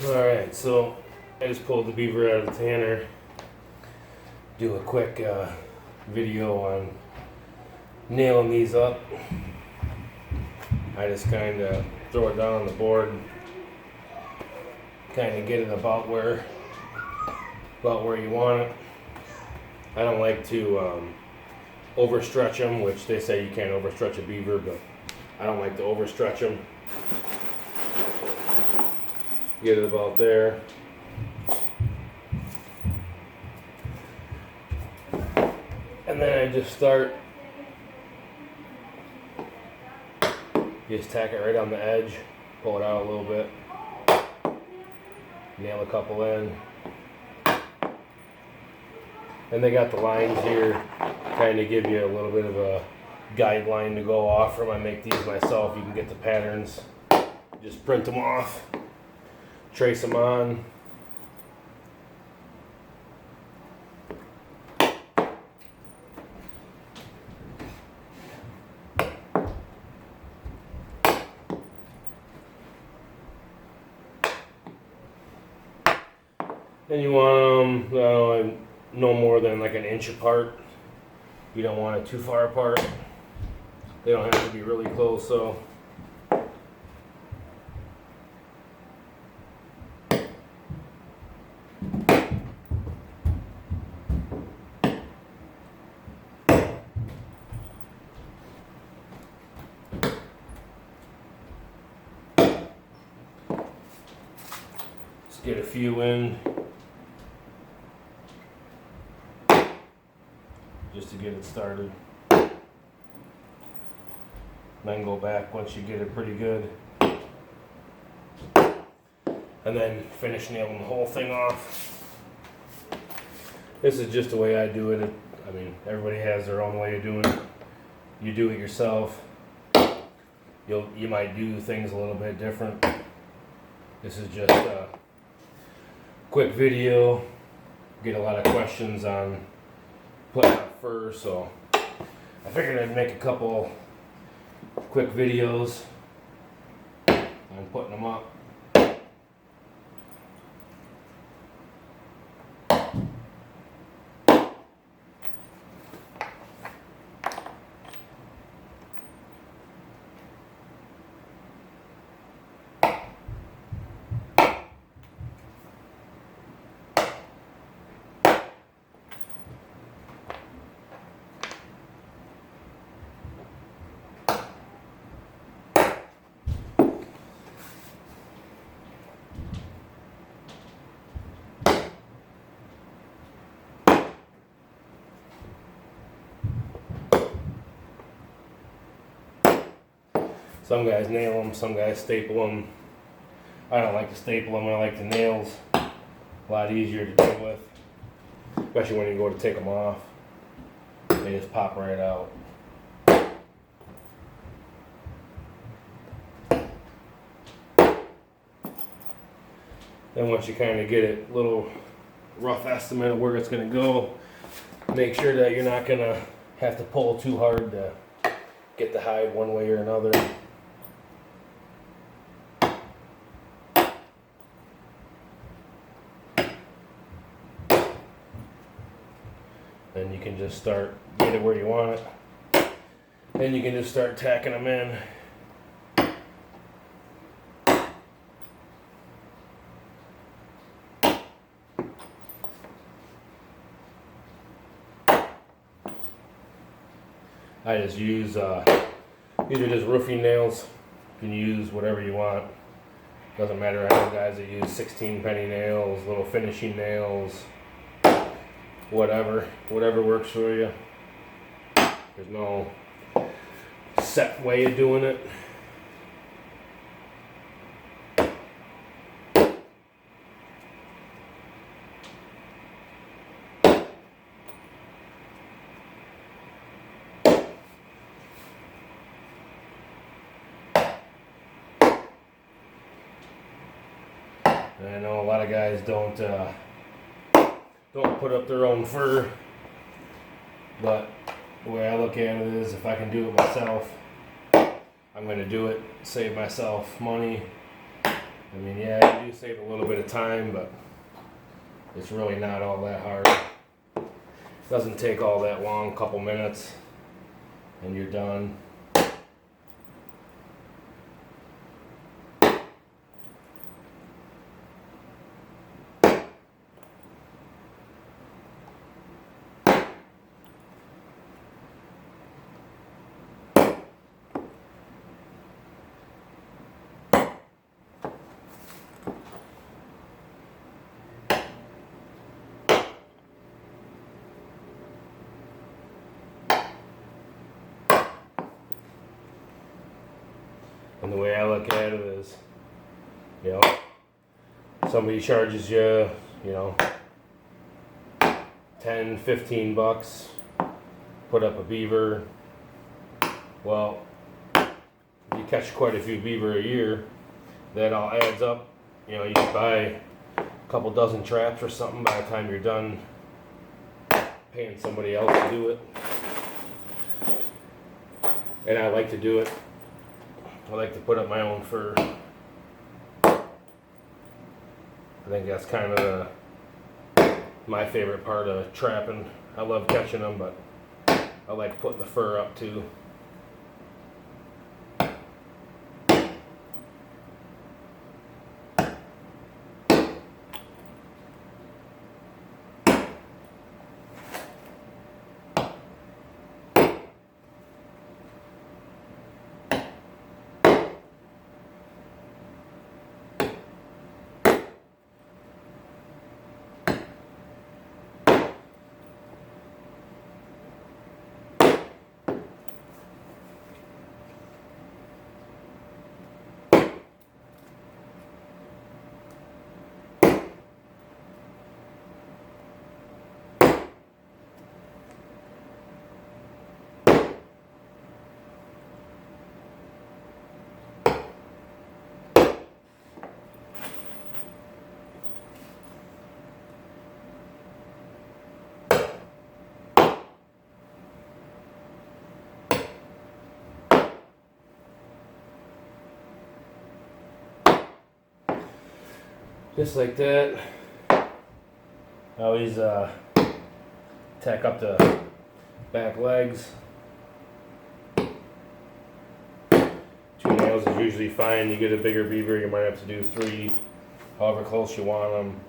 Alright, so I just pulled the beaver out of the tanner. Do a quick video on nailing these up. I just kind of throw it down on the board, kind of get it about where you want it. I don't like to overstretch them, which they say you can't overstretch a beaver, but I don't like to overstretch them. Get it about there. And then I just start, just tack it right on the edge, pull it out a little bit, nail a couple in. And they got the lines here, kind of give you a little bit of a guideline to go off from. I make these myself. You can get the patterns, just print them off, trace them on. And you want them no more than like an inch apart. You don't want it too far apart. They don't have to be really close, so. Let's get a few in. Just to get it started. Then go back once you get it pretty good. And then finish nailing the whole thing off. This is just the way I do it. I mean, everybody has their own way of doing it. You do it yourself. You might do things a little bit different. This is just a quick video. Get a lot of questions on putting up fur, so I figured I'd make a couple quick videos on putting them up. Some guys nail them, some guys staple them. I don't like to staple them, I like the nails. A lot easier to deal with, especially when you go to take them off. They just pop right out. Then once you kind of get it, a little rough estimate of where it's going to go, make sure that you're not going to have to pull too hard to get the hide one way or another. Then you can just start, get it where you want it. Then you can just start tacking them in. I just use, these are just roofing nails. You can use whatever you want. Doesn't matter. I know guys that use 16 penny nails, little finishing nails, whatever works for you. There's no set way of doing it. And I know a lot of guys don't put up their own fur, but the way I look at it is, if I can do it myself, I'm going to do it, save myself money, I mean, yeah, you do save a little bit of time, but it's really not all that hard. Doesn't take all that long, couple minutes, and you're done. And the way I look at it is, you know, somebody charges you, you know, 10, 15 bucks, put up a beaver. Well, you catch quite a few beaver a year, that all adds up. You know, you can buy a couple dozen traps or something by the time you're done paying somebody else to do it. And I like to do it. I like to put up my own fur. I think that's kind of my favorite part of trapping. I love catching them, but I like putting the fur up too. Just like that. I always tack up the back legs. 2 nails is usually fine. You get a bigger beaver, you might have to do 3, however close you want them.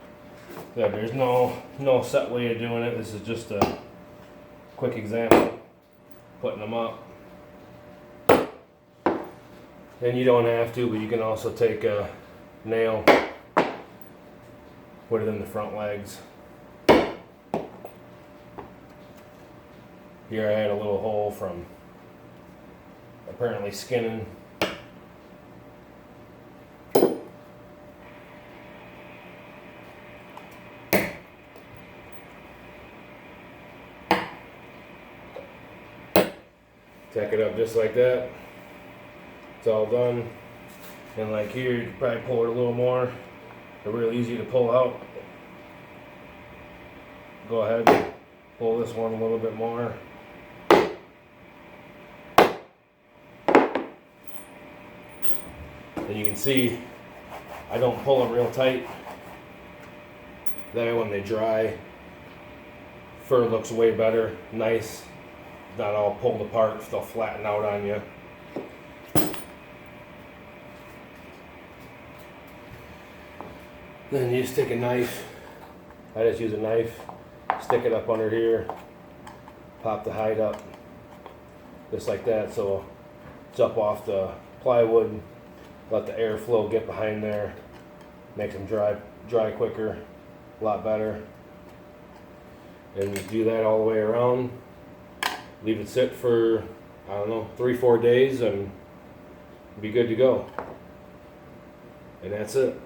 Yeah, there's no set way of doing it. This is just a quick example, putting them up. And you don't have to, but you can also take a nail, put it in the front legs. Here I had a little hole from apparently skinning. Tack it up just like that. It's all done. And like here, you can probably pull it a little more. They're real easy to pull out. Go ahead and pull this one a little bit more. And you can see I don't pull them real tight. That way when they dry, fur looks way better, nice, not all pulled apart, they'll flatten out on you. Then you just take a knife. I just use a knife, stick it up under here, pop the hide up, just like that, so it's up off the plywood. Let the airflow get behind there, makes them dry quicker, a lot better. And just do that all the way around. Leave it sit for, I don't know, 3-4 days and be good to go. And that's it.